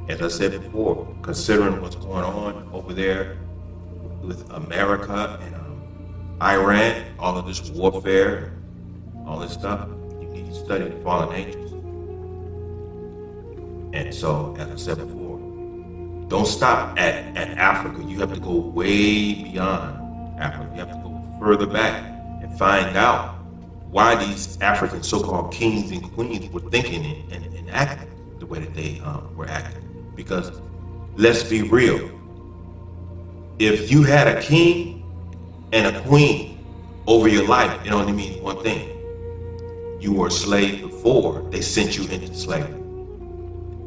As I said before, considering what's going on over there with America and Iran, all of this warfare, all this stuff, you need to study the fallen angels. And so, as I said before, don't stop at Africa. You have to go way beyond Africa. You have to go further back and find out why these African so-called kings and queens were thinking and acting the way that they were acting. Because let's be real, if you had a king and a queen over your life, it only means one thing. You were a slave before they sent you into slavery.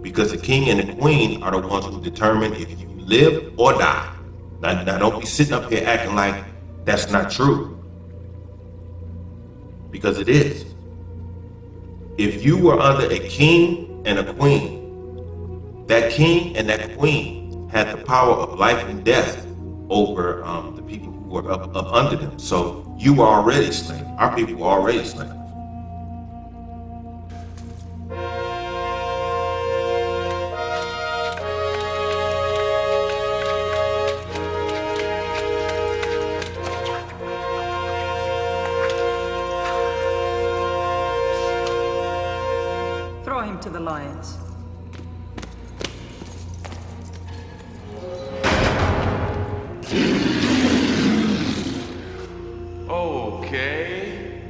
Because the king and the queen are the ones who determine if you live or die. Now don't be sitting up here acting like that's not true. Because it is. If you were under a king and a queen, that king and that queen had the power of life and death over the people who were up under them. So you were already slaves. Our people were already slaves. Throw him to the lions. Okay.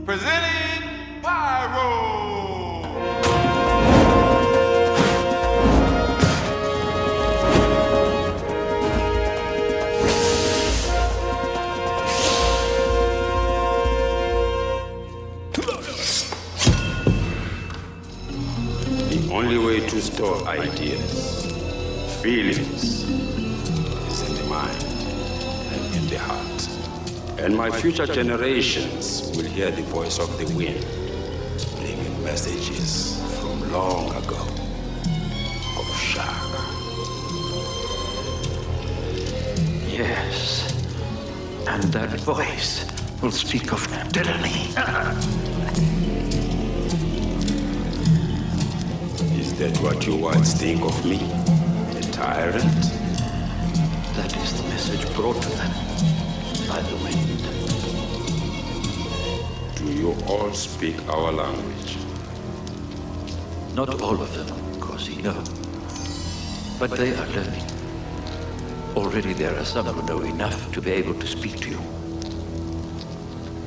Presenting Pyro! The only way to store ideas, feelings, is in the mind and in the heart. And my future generations will hear the voice of the wind, bringing messages from long ago of Shaka. Yes, and that voice will speak of tyranny. Is that what you once think of me? A tyrant? That is the message brought to them by the wind. Do you all speak our language? Not all of them, Kosi, no. But they are learning. Already there are some who know enough to be able to speak to you.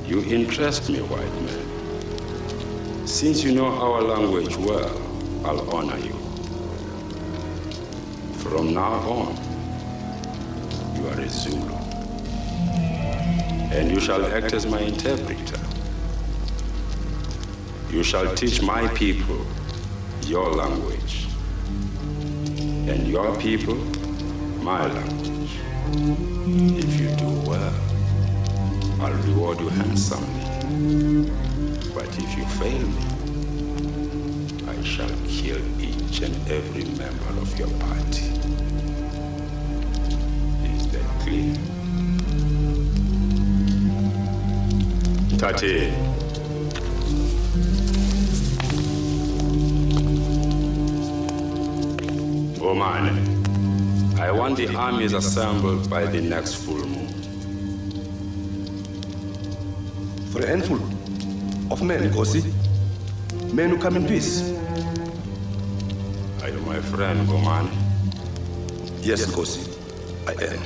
You interest me, white man. Since you know our language well, I'll honor you. From now on, you are a Zulu. And you shall act as my interpreter. You shall teach my people your language. And your people, my language. If you do well, I'll reward you handsomely. But if you fail me, I shall kill each and every member of your party. Is that clear? Tati. Omane, I want the armies assembled by the next full moon. For a handful of men, Kosi. Men who come in peace. Are you my friend, Omane? Yes, Kosi, I am.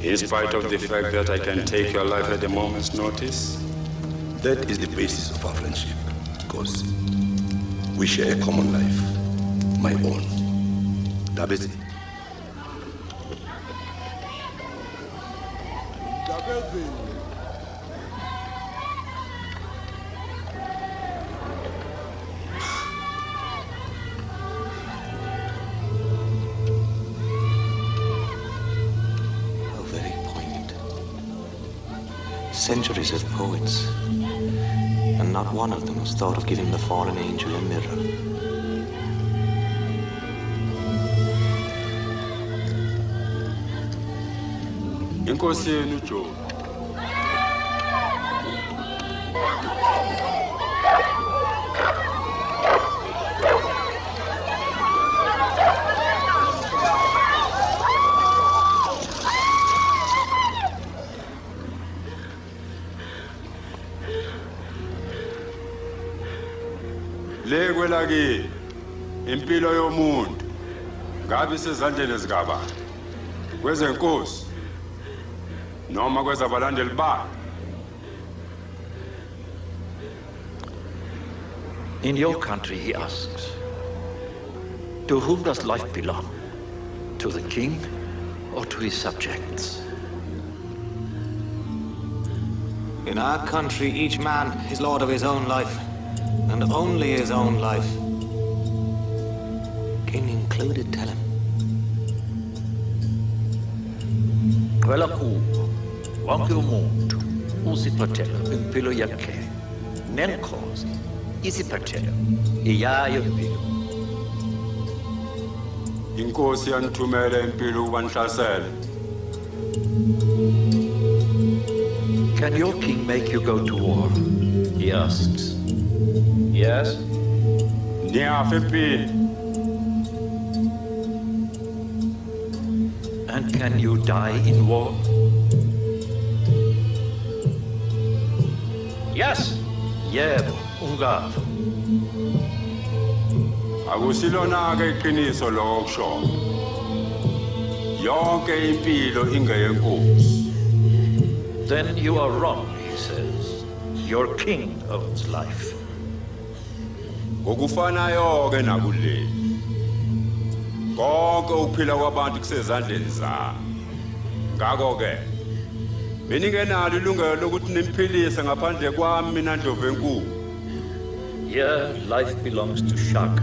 In spite of the fact that I can take your life at a moment's notice? That is the basis of our friendship, Kosi. We share a common life. My own. Dabezi. How very poignant. Centuries of poets, and not one of them has thought of giving the fallen angel a mirror. Inkosi yenu Joe. Le kwelakini impilo yomuntu ngabe isezandleni zikabani? Kwezenkosi noma kwezabalandeli bakhe? In your country, he asks, to whom does life belong? To the king or to his subjects? In our country, each man is lord of his own life, and only his own life. King included, tell him. Kwela kubo, wonke umuntu uziphathela impilo yakhe nenkosi iziphathela iyayo impilo. Inkosi yanithumela impilo ukuba nihlasele. Can your king make you go to war? He asks. Yes? Niyafa empini. And can you die in war? Yes. Yebo, ungafa. Akusilona-ke iqiniso lokho kusho. Yonke impilo ingeyenkosi. Then you are wrong, he says. Your king owns life. Ngokufanayo-ke nakuleli. Konke ukuphila kwabantu kusezandleni zami. Ngakho-ke beningenalo ilungelo lokuthi nimphilise ngaphandle kwami mina Ndlovu. Here, life belongs to Shaka.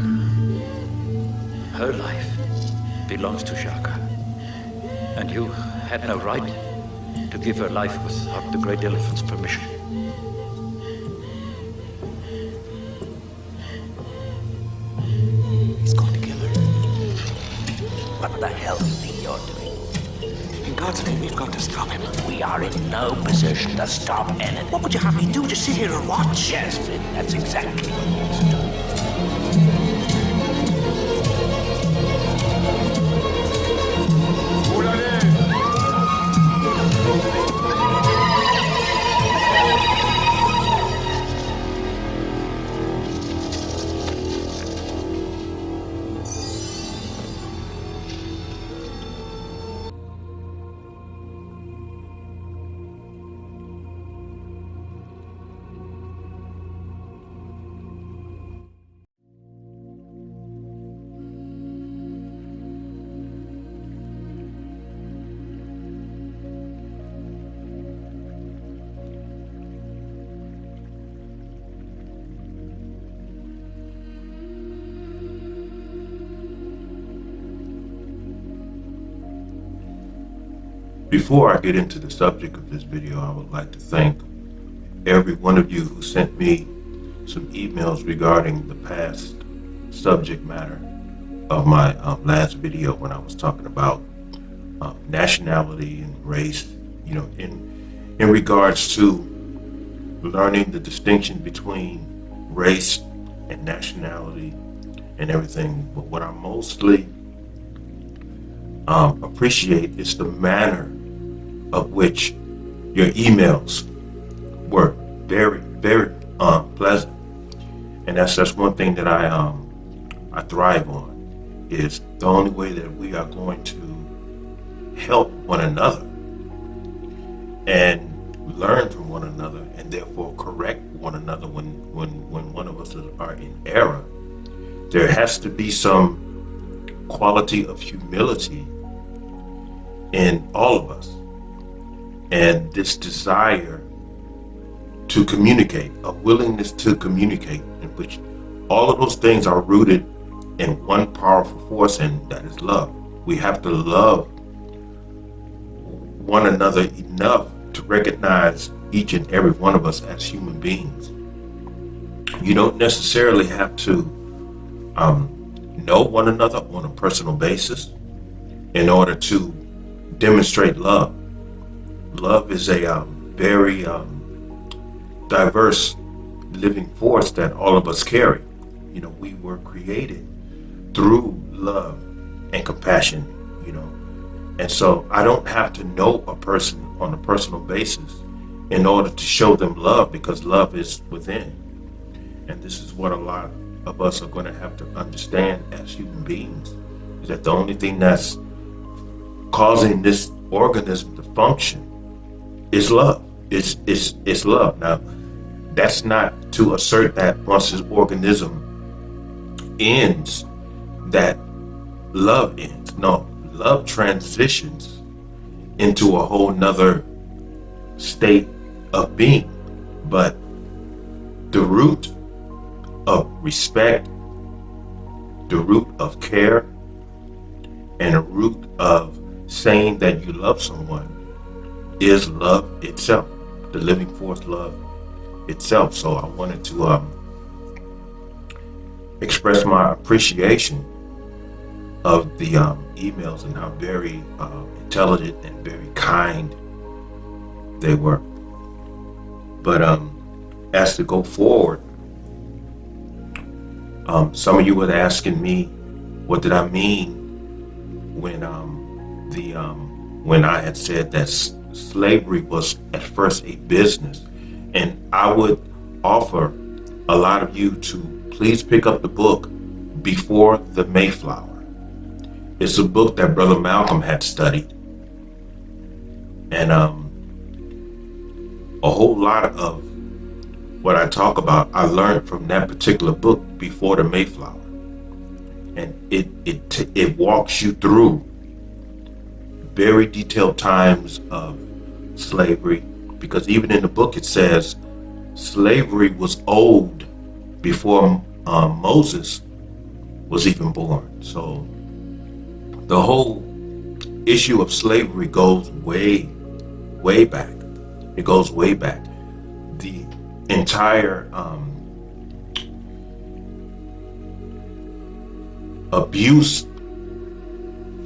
Her life belongs to Shaka. And you had no right to give her life without the great elephant's permission. He's going to kill her. What the hell do you think you're doing? In God's name, we've got to stop him. We are in no position to stop anything. What would you have me do? Just sit here and watch? Yes, Finn, that's exactly what he wants to do. Before I get into the subject of this video, I would like to thank every one of you who sent me some emails regarding the past subject matter of my last video when I was talking about nationality and race, you know, in regards to learning the distinction between race and nationality and everything. But what I mostly appreciate is the manner of which your emails were very, very pleasant, and that's one thing that I thrive on. Is the only way that we are going to help one another and learn from one another, and therefore correct one another when one of us are in error. There has to be some quality of humility in all of us, and this desire to communicate, a willingness to communicate, in which all of those things are rooted in one powerful force, and that is love. We have to love one another enough to recognize each and every one of us as human beings. You don't necessarily have to know one another on a personal basis in order to demonstrate love. Love is a very diverse living force that all of us carry. You know, we were created through love and compassion, you know. And so I don't have to know a person on a personal basis in order to show them love, because love is within. And this is what a lot of us are going to have to understand as human beings is that the only thing that's causing this organism to function is love. It's love. Now, that's not to assert that once this organism ends, that love ends. No, love transitions into a whole nother state of being. But the root of respect, the root of care, and the root of saying that you love someone is love itself, the living force love itself. So I wanted to express my appreciation of the emails and how very intelligent and very kind they were. But as to go forward, some of you were asking me, what did I mean when when I had said that slavery was at first a business? And I would offer a lot of you to please pick up the book Before the Mayflower. It's a book that Brother Malcolm had studied, and a whole lot of what I talk about I learned from that particular book, Before the Mayflower. And it walks you through very detailed times of slavery, because even in the book it says slavery was old before Moses was even born. So the whole issue of slavery goes way back. It goes way back. The entire abuse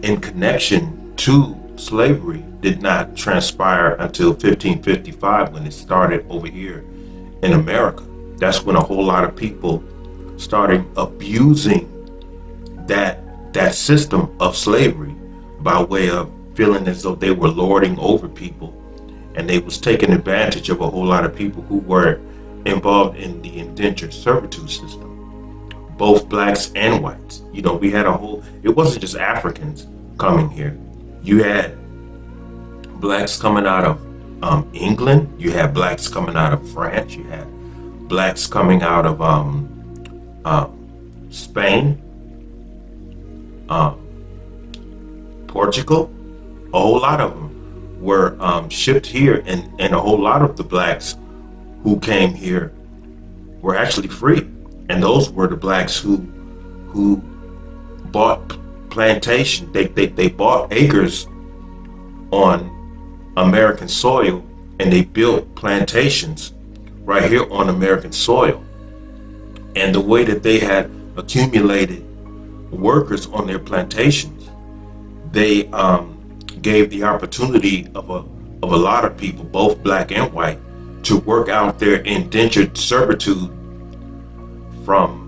in connection to slavery did not transpire until 1555, when it started over here in America. That's when a whole lot of people started abusing that system of slavery by way of feeling as though they were lording over people, and they was taking advantage of a whole lot of people who were involved in the indentured servitude system, both blacks and whites. You know, we had it wasn't just Africans coming here. You had blacks coming out of England, you had blacks coming out of France, you had blacks coming out of Spain, Portugal. A whole lot of them were shipped here, and a whole lot of the blacks who came here were actually free. And those were the blacks who bought plantation. They bought acres on American soil, and they built plantations right here on American soil. And the way that they had accumulated workers on their plantations, they gave the opportunity of a lot of people, both black and white, to work out their indentured servitude from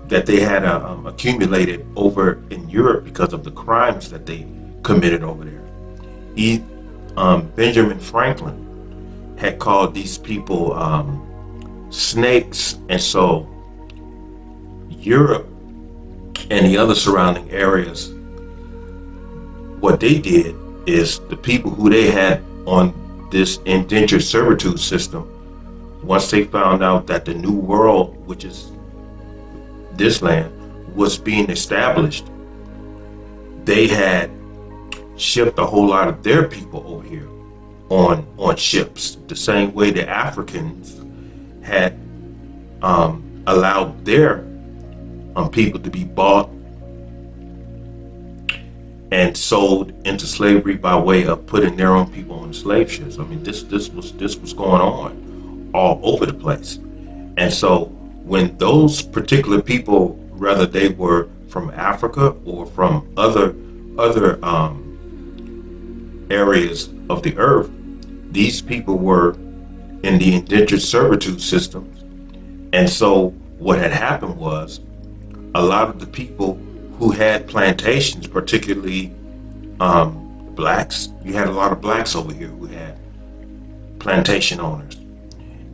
that they had accumulated over in Europe because of the crimes that they committed over there. Benjamin Franklin had called these people snakes, and so Europe and the other surrounding areas, what they did is the people who they had on this indentured servitude system, once they found out that the New World, which is this land, was being established, they had shipped a whole lot of their people over here on ships, the same way the Africans had allowed their people to be bought and sold into slavery by way of putting their own people on slave ships. I mean, this was going on all over the place. And so when those particular people, whether they were from Africa or from other areas of the earth, these people were in the indentured servitude system. And so what had happened was, a lot of the people who had plantations, particularly blacks, you had a lot of blacks over here who had plantation owners,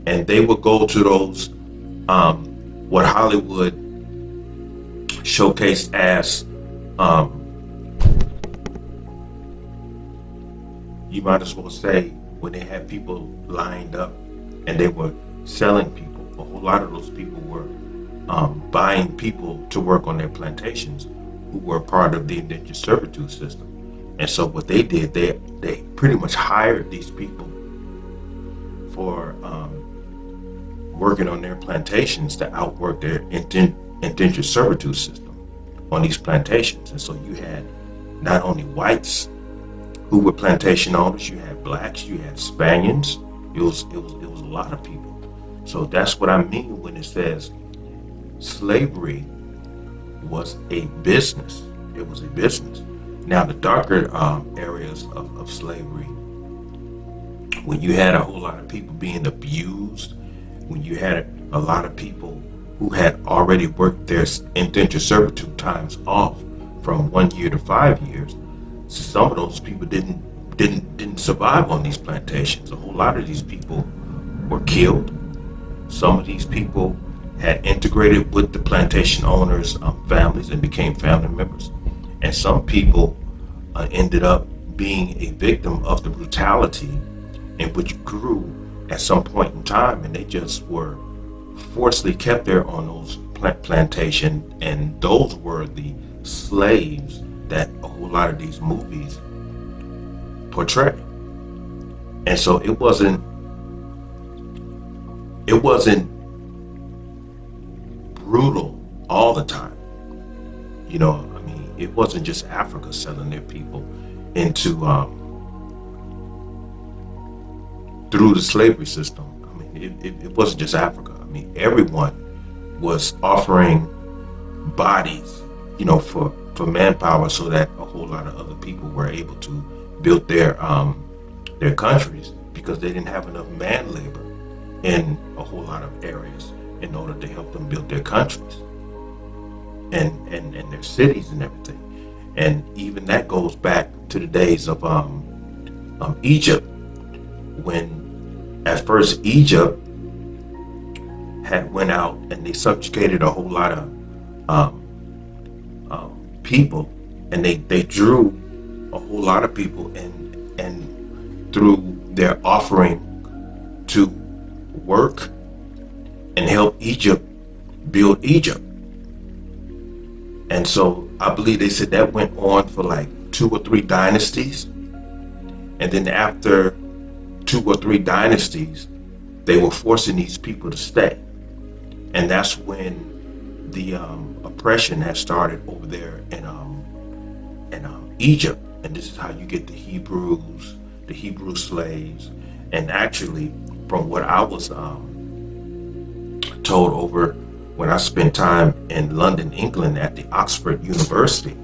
and they would go to those what Hollywood showcased as, you might as well say, when they had people lined up and they were selling people, a whole lot of those people were buying people to work on their plantations who were part of the indentured servitude system. And so what they did, they pretty much hired these people for working on their plantations to outwork their indentured servitude system on these plantations. And so you had not only whites who were plantation owners, you had blacks, you had Spaniards. It was a lot of people. So that's what I mean when it says slavery was a business. It was a business. Now the darker areas of slavery, when you had a whole lot of people being abused, when you had a lot of people who had already worked their indentured servitude times off from 1 year to 5 years, some of those people didn't survive on these plantations. A whole lot of these people were killed. Some of these people had integrated with the plantation owners' families and became family members. And some people ended up being a victim of the brutality in which grew at some point in time, and they just were forcibly kept there on those plantation, and those were the slaves that a whole lot of these movies portray. And so it wasn't brutal all the time. You know, I mean, it wasn't just Africa selling their people into through the slavery system. I mean, it wasn't just Africa. I mean, everyone was offering bodies, you know, for manpower so that a whole lot of other people were able to build their countries, because they didn't have enough man labor in a whole lot of areas in order to help them build their countries and their cities and everything. And even that goes back to the days of Egypt, when at first Egypt had went out and they subjugated a whole lot of people, and they drew a whole lot of people, and through their offering to work and help Egypt build Egypt. And so I believe they said that went on for like 2 or 3 dynasties. And then after 2 or 3 dynasties, they were forcing these people to stay. And that's when the oppression had started over there in Egypt. And this is how you get the Hebrew slaves. And actually, from what I was told over when I spent time in London, England at the Oxford University,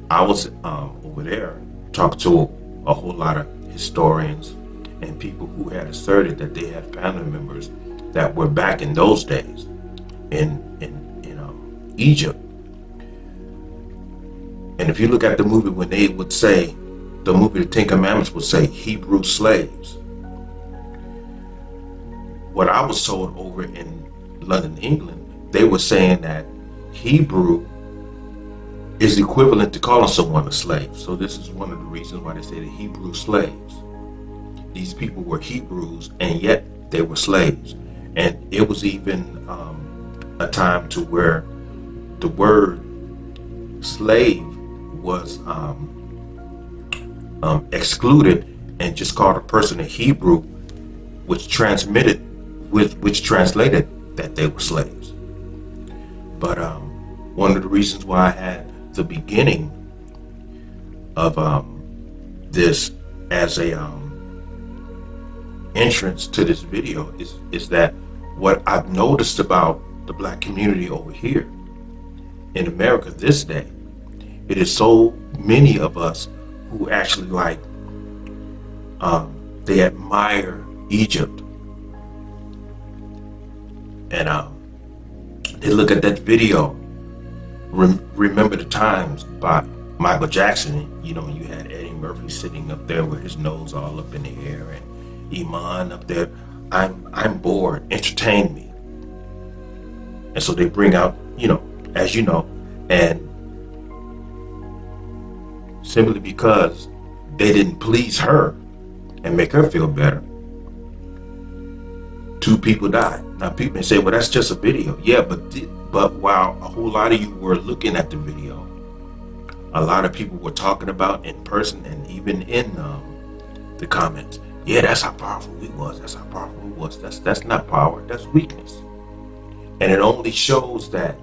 I was over there talking to a whole lot of historians and people who had asserted that they had family members that were back in those days in Egypt. And if you look at the movie, when they would say, the movie The Ten Commandments would say Hebrew slaves. What I was told over in London, England, they were saying that Hebrew is equivalent to calling someone a slave. So this is one of the reasons why they say the Hebrew slaves. These people were Hebrews, and yet they were slaves. And it was even a time to where the word slave was excluded, and just called a person a Hebrew, which translated that they were slaves. But one of the reasons why I had the beginning of this as a entrance to this video is that what I've noticed about the Black community over here in America this day, it is so many of us who actually they admire Egypt, and they look at that video, Remember the Times by Michael Jackson. You know, you had Eddie Murphy sitting up there with his nose all up in the air, and Iman up there, I'm bored, entertain me. And so they bring out, you know, as you know, and simply because they didn't please her and make her feel better, 2 people died. Now people may say, well, that's just a video. Yeah, but while a whole lot of you were looking at the video, a lot of people were talking about in person and even in the comments, yeah, that's how powerful we was. That's how powerful we was. That's not power. That's weakness. And it only shows that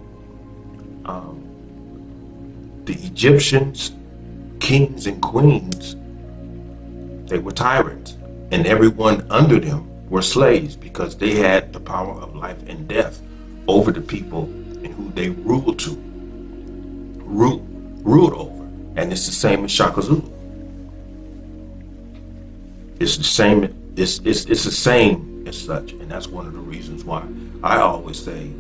the Egyptians, kings and queens, they were tyrants, and everyone under them were slaves because they had the power of life and death over the people and who they ruled over. And it's the same as Shaka Zulu. It's the same. It's the same as such, and that's one of the reasons why I always say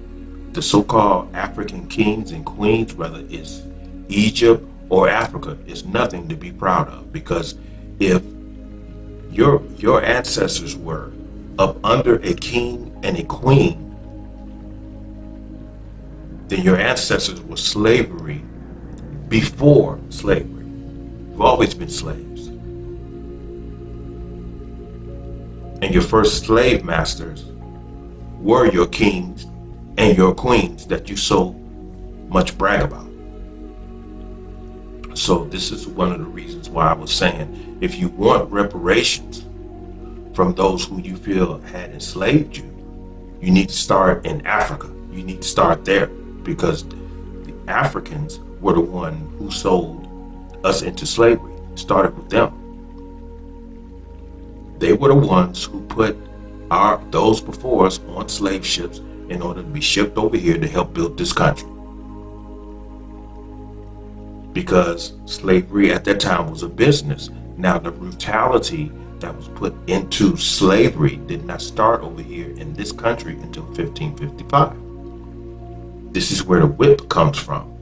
the so-called African kings and queens, whether it's Egypt or Africa, is nothing to be proud of, because if your ancestors were up under a king and a queen, then your ancestors were slavery before slavery. You've always been slaves. And your first slave masters were your kings and your queens that you so much brag about. So this is one of the reasons why I was saying, if you want reparations from those who you feel had enslaved you, you need to start in Africa. You need to start there, because the Africans were the one who sold us into slavery. It started with them. They were the ones who put those before us on slave ships in order to be shipped over here to help build this country. Because slavery at that time was a business. Now, the brutality that was put into slavery did not start over here in this country until 1555. This is where the whip comes from,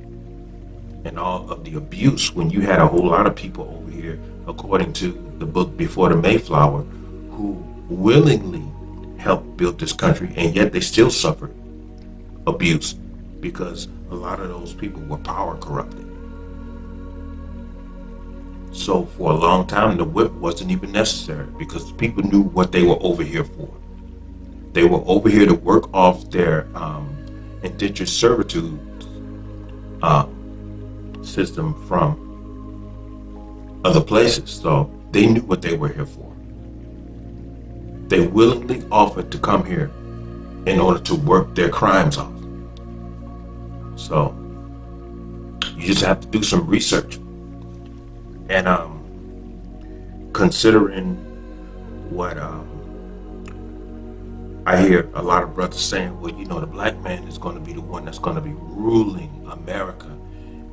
and all of the abuse, when you had a whole lot of people over here, according to the book Before the Mayflower, who willingly helped build this country, and yet they still suffered abuse because a lot of those people were power corrupted. So for a long time, the whip wasn't even necessary because people knew what they were over here for. They were over here to work off their indentured servitude system from other places. So they knew what they were here for. They willingly offered to come here in order to work their crimes off. So you just have to do some research. And considering what I hear a lot of brothers saying, well, the black man is going to be the one that's going to be ruling America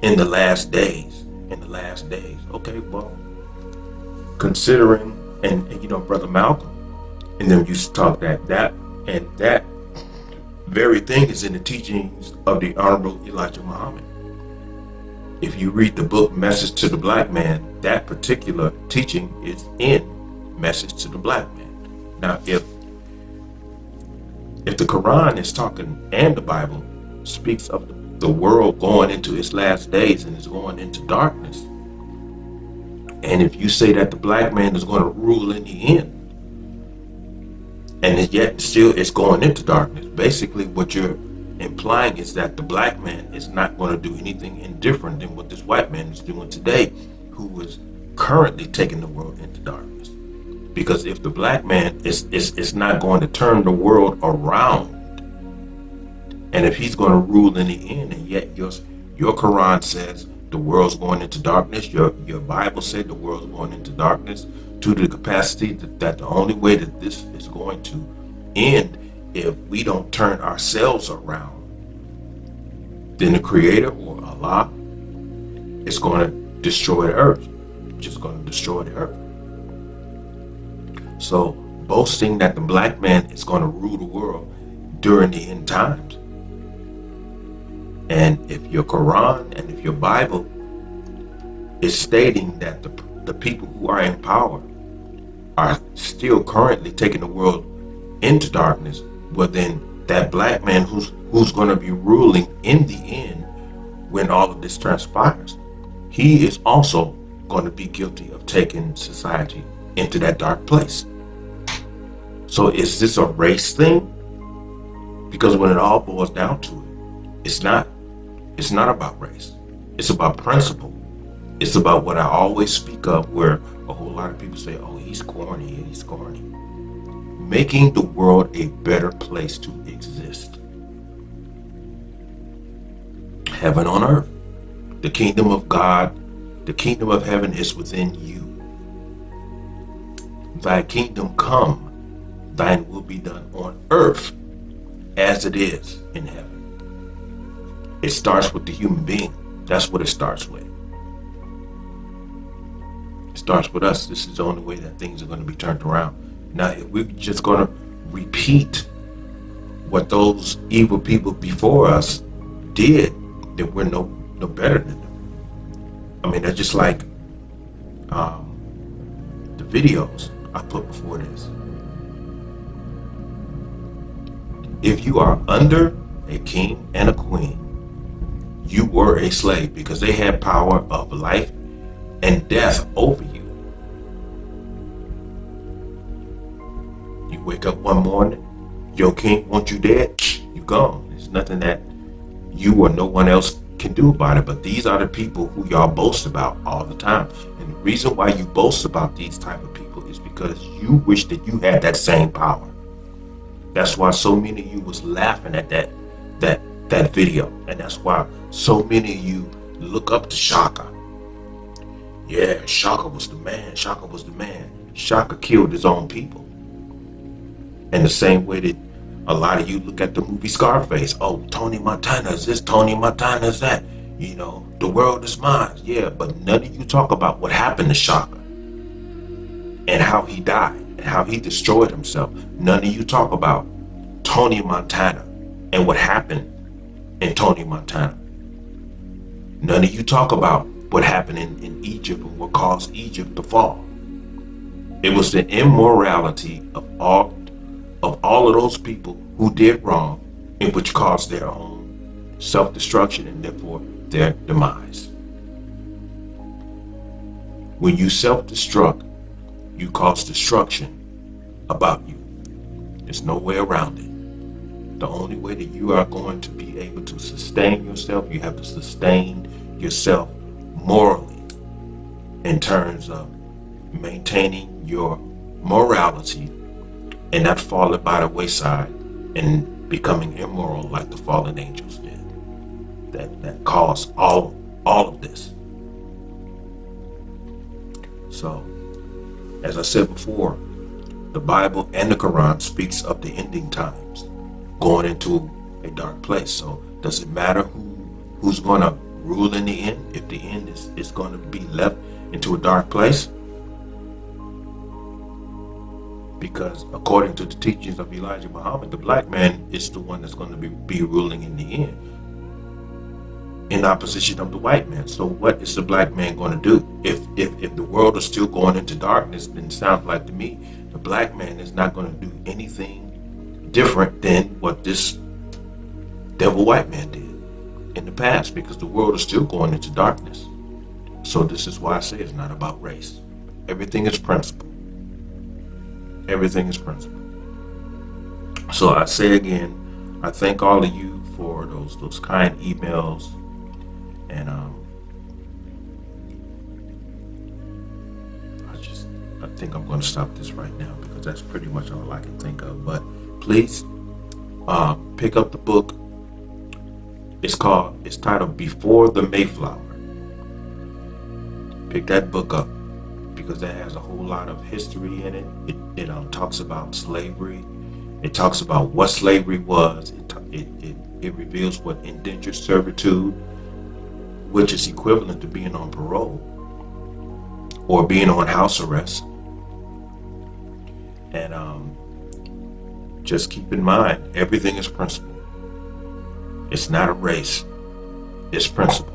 in the last days. Okay, well, considering, and Brother Malcolm and them used to talk that very thing is in the teachings of the Honorable Elijah Muhammad. If you read the book Message to the Black Man, that particular teaching is in Message to the Black Man. Now, if the Quran is talking, and the Bible speaks of the world going into its last days and is going into darkness, and if you say that the black man is going to rule in the end, and yet still it's going into darkness, basically what you're implying is that the black man is not going to do anything indifferent than what this white man is doing today, who is currently taking the world into darkness. Because if the black man is not going to turn the world around, and if he's going to rule in the end, and yet your Quran says the world's going into darkness, your Bible said the world's going into darkness, to the capacity that the only way that this is going to end, if we don't turn ourselves around, then the Creator or Allah is going to destroy the earth. Just going to destroy the earth. So boasting that the black man is going to rule the world during the end times, and if your Quran and if your Bible is stating that the people who are in power are still currently taking the world into darkness, well then that black man who's going to be ruling in the end when all of this transpires, he is also going to be guilty of taking society into that dark place. So is this a race thing? Because when it all boils down to it, it's not. It's not about race. It's about principle. It's about what I always speak of, where a whole lot of people say, oh, he's corny, he's corny. Making the world a better place to exist. Heaven on earth. The kingdom of God, the kingdom of heaven is within you. Thy kingdom come, thine will be done on earth as it is in heaven. It starts with the human being. That's what it starts with. It starts with us. This is the only way that things are going to be turned around. Now, if we're just going to repeat what those evil people before us did, then we're no better than them. I mean, that's just like the videos I put before this. If you are under a king and a queen, you were a slave because they had power of life and death over you. You wake up one morning, your king wants you dead, you gone. There's nothing that you or no one else can do about it. But these are the people who y'all boast about all the time. And the reason why you boast about these type of people is because you wish that you had that same power. That's why so many of you was laughing at that video. And that's why so many of you look up to Shaka. Yeah, Shaka was the man. Shaka was the man. Shaka killed his own people. And the same way that a lot of you look at the movie Scarface. Oh, Tony Montana is this, Tony Montana is that. You know, the world is mine. Yeah, but none of you talk about what happened to Shaka and how he died and how he destroyed himself. None of you talk about Tony Montana and what happened in Tony Montana. None of you talk about what happened in Egypt and what caused Egypt to fall. It was the immorality of all of those people who did wrong, and which caused their own self-destruction and therefore their demise. When you self-destruct, you cause destruction about you. There's no way around it. The only way that you are going to be able to sustain yourself, you have to sustain yourself morally in terms of maintaining your morality and not falling by the wayside and becoming immoral like the fallen angels did. That caused all of this. So, as I said before, the Bible and the Quran speaks of the ending times, going into a dark place. So, does it matter who's going to rule in the end? If the end is going to be left into a dark place? Because according to the teachings of Elijah Muhammad, the black man is the one that's going to be ruling in the end, in opposition of the white man. So what is the black man going to do? If the world is still going into darkness, then it sounds like to me the black man is not going to do anything different than what this devil white man did in the past, because the world is still going into darkness. So this is why I say it's not about race. Everything is principle. Everything is principle. So I say again, I thank all of you for those kind emails, and I think I'm going to stop this right now because that's pretty much all I can think of. But please pick up the book. It's titled Before the Mayflower. Pick that book up, because that has a whole lot of history in it. It talks about slavery. It talks about what slavery was. It reveals what indentured servitude, which is equivalent to being on parole or being on house arrest. And just keep in mind, everything is principle. It's not a race. It's principle.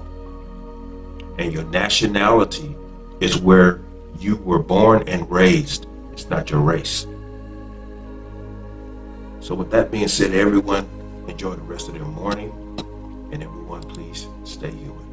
And your nationality is where you were born and raised. It's not your race. So with that being said, everyone enjoy the rest of their morning, and everyone please stay human.